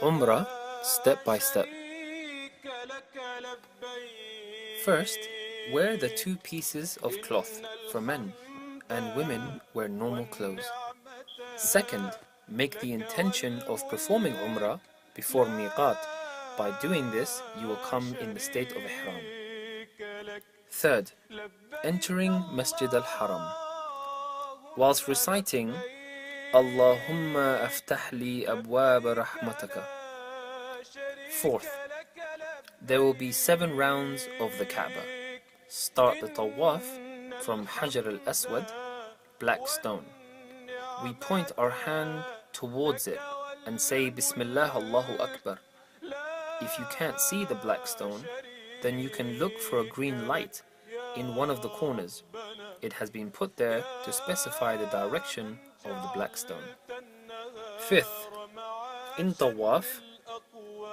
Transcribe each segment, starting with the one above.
Umrah step by step. First, wear the 2 pieces of cloth for men, and women wear normal clothes. Second, make the intention of performing Umrah before miqat. By doing this, you will come in the state of ihram. Third, entering Masjid al-Haram. Whilst reciting Allahumma aftah li abwab rahmataka. Fourth, there will be 7 rounds of the Kaaba. Start the tawaf from Hajar al-Aswad, black stone. We point our hand towards it and say Bismillah Allahu Akbar. If you can't see the black stone, then you can look for a green light in one of the corners. It has been put there to specify the direction of the black stone. Fifth, in tawaf,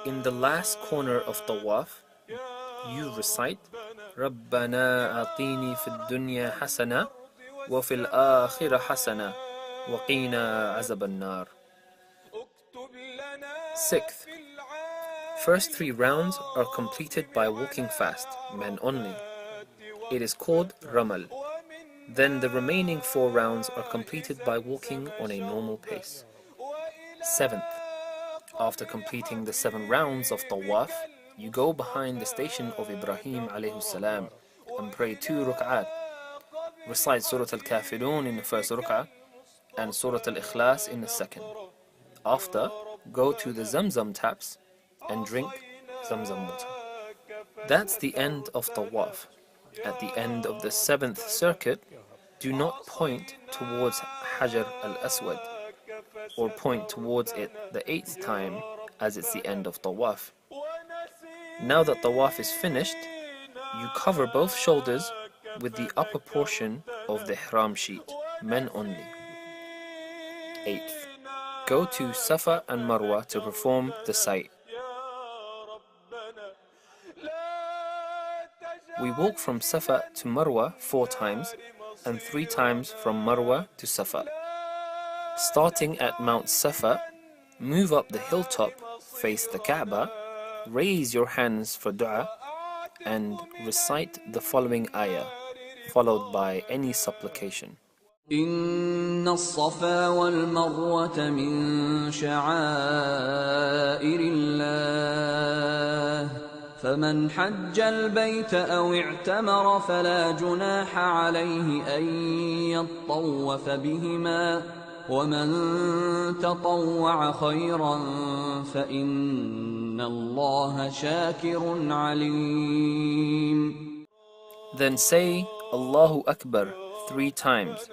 in the last corner of tawaf, you recite رَبَّنَا أَعْطِينِي فِي الدُّنْيَا حَسَنَةً وَفِي الْآخِرَةِ حَسَنَةً وَقِينَا عَذَابَ النَّارِ. Sixth, first 3 rounds are completed by walking fast, men only. It is called Ramal. Then the remaining 4 rounds are completed by walking on a normal pace. Seventh, after completing the 7 rounds of tawaf, you go behind the station of Ibrahim alayhi salam and pray 2 ruk'at. Recite Surah Al-Kafirun in the first ruk'ah and Surah Al-Ikhlas in the second. After, go to the Zamzam taps and drink Zamzam water. That's the end of tawaf. At the end of the 7th circuit, do not point towards Hajar al-Aswad or point towards it the 8th time, as it's the end of tawaf. Now that tawaf is finished, you cover both shoulders with the upper portion of the ihram sheet, men only. 8th, go to Safa and Marwa to perform the sa'i. We walk from Safa to Marwa 4 times and 3 times from Marwa to Safa. Starting at Mount Safa, move up the hilltop, face the Kaaba, raise your hands for dua, and recite the following ayah, followed by any supplication. إن الصفا والمروة من شعائر الله فمن حج البيت أو اعتمر فلا جناح عليه أن يطوف بهما ومن تطوع خيرا فإن الله شاكر عليم. Then say Allahu Akbar 3 times,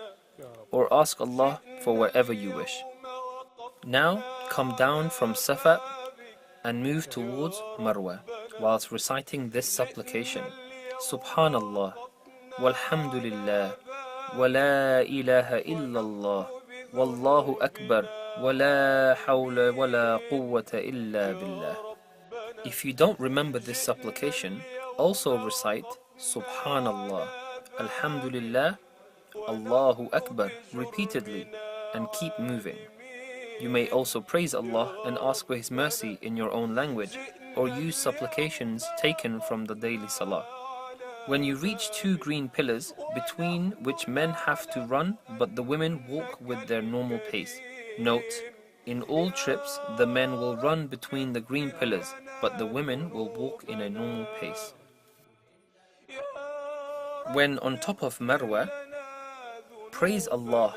or ask Allah for wherever you wish. Now come down from Safa and move towards Marwa whilst reciting this supplication: Subhanallah, walhamdulillah, wa la ilaha illallah, wallahu akbar, wa la hawla wa la quwwata illa billah. If you don't remember this supplication, also recite Subhanallah, Alhamdulillah, Allahu Akbar repeatedly and keep moving. You may also praise Allah and ask for His mercy in your own language, or use supplications taken from the daily salah. When you reach 2 green pillars, between which men have to run but the women walk with their normal pace. Note, in all trips the men will run between the green pillars, but the women will walk in a normal pace. When on top of Marwa, praise Allah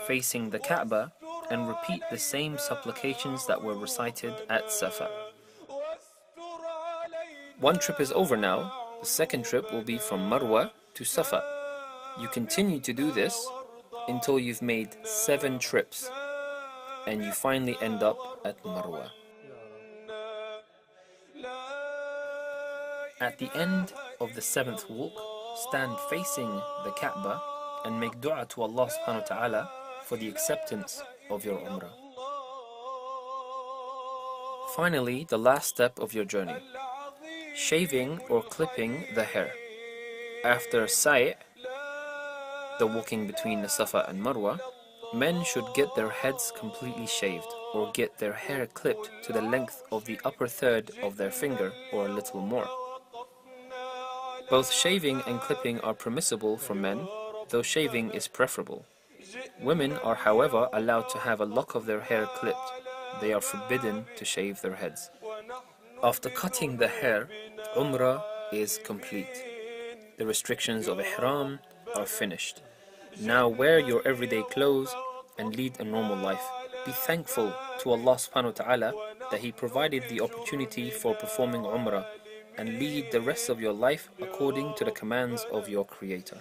facing the Kaaba and repeat the same supplications that were recited at Safa. 1 trip is over now. The 2nd trip will be from Marwa to Safa. You continue to do this until you've made 7 trips and you finally end up at Marwa. At the end of the 7th walk, stand facing the Kaaba and make dua to Allah subhanahu wa ta'ala for the acceptance of your Umrah. Finally, the last step of your journey: shaving or clipping the hair. After sa'i', the walking between the Safa and Marwa, men should get their heads completely shaved, or get their hair clipped to the length of the upper third of their finger or a little more. Both shaving and clipping are permissible for men, though shaving is preferable. Women are, however, allowed to have a lock of their hair clipped. They are forbidden to shave their heads. After cutting the hair, Umrah is complete. The restrictions of Ihram are finished. Now wear your everyday clothes and lead a normal life. Be thankful to Allah subhanahu wa ta'ala that He provided the opportunity for performing Umrah, and lead the rest of your life according to the commands of your Creator.